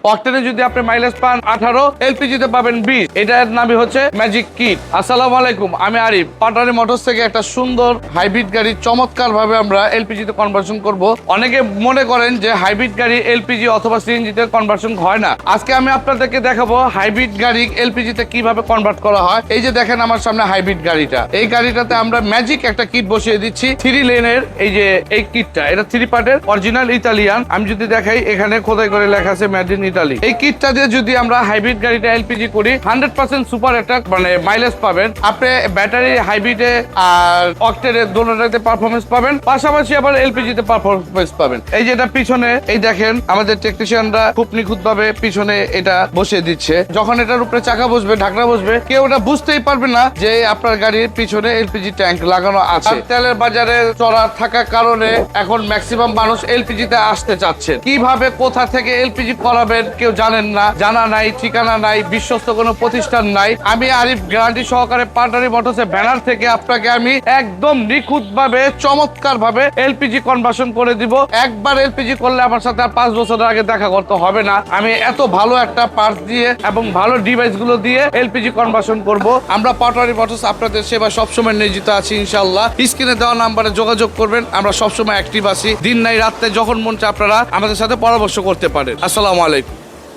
অক্টেনে যদি আপনি মাইলেজ পান 18, এলপিজিতে পাবেন 20। এটার নামই হচ্ছে ম্যাজিক কিট। আসসালামু আলাইকুম, আমি আরিফ। পাটারি মোটরস থেকে একটা সুন্দর হাইব্রিড গাড়ি চমৎকার ভাবে আমরা এলপিজিতে কনভার্সন করব। অনেকে মনে করেন যে হাইব্রিড গাড়ি এলপিজি অথবা সিএনজিতে কনভার্সন হয় না। আজকে আমি আপনাদেরকে দেখাবো হাইব্রিড গাড়ি এলপিজিতে কিভাবে কনভার্ট করা হয়। এই যে দেখেন আমার সামনে হাইব্রিড গাড়িটা, এই গাড়িটাতে আমরা ম্যাজিক একটা কিট বসিয়ে দিচ্ছি 3 লেনের। এই যে এই কিটটা, এটা 3 পার্টের অরিজিনাল ইতালিয়ান। আমি যদি দেখাই, এখানে খোদাই করে লেখা আছে মেড ইন ইতালি। এই কিটটা দিয়ে যদি আমরা হাইব্রিড গাড়িটা এলপিজি করি 100% সুপার একটা মানে মাইলেজ পাবেন আপনি। ব্যাটারি হাইব্রিডে আর অক্টেনে দুটোতে পারফরমেন্স পাবেন, পাশাপাশি আবার এলপিজিতে পারফরমেন্স পাবেন। এই যে এটা পিছনে, এই দেখেন আমাদের টেকনিশিয়ানরা খুব নিখুঁত ভাবে পিছনে এটা বসিয়ে দিচ্ছে। যখন এটার উপরে চাকা বসবে, ঢাকনা বসবে, কেউ এটা বুঝতেই পারবে না যে আপনার গাড়ির পিছনে এলপিজি ট্যাঙ্ক লাগানো আছে। তেলের বাজারে চড়া থাকার কারণে এখন ম্যাক্সিমাম মানুষ এলপিজিতে আসতে চাচ্ছে। কিভাবে কোথা থেকে এলপিজি করাবেন কেউ জানেন না, জানা নাই, ঠিকানা নাই, বিশ্বস্ত কোনো প্রতিষ্ঠান নাই। আমি আরিফ গ্যারান্টি সহকারে পাটারি মোটরসের ব্যানার থেকে আপনাকে আমি একদম নিখুঁত ভাবে চমৎকার ভাবে এলপিজি কনভার্সন করে দিব। একবার এলপিজি করলে আমার সাথে আর 5 বছর আগে দেখা করতে হবে না। আমি এত ভালো একটা পার্টস দিয়ে এবং ভালো ডিভাইস গুলো দিয়ে এলপিজি কনভার্সন করব। আমরা পাটারি মোটরস আপনাদের সেবা সবসময় নিয়োজিত আছি ইনশাআল্লাহ। স্ক্রিনে দেওয়া নাম্বারে যোগাযোগ করবেন, আমরা সবসময় অ্যাক্টিভ আছি। দিন নাই রাত নাই, যখন মন চায় আপনারা আমাদের সাথে পরামর্শ করতে পারেন। আসসালামু আলাইকুম।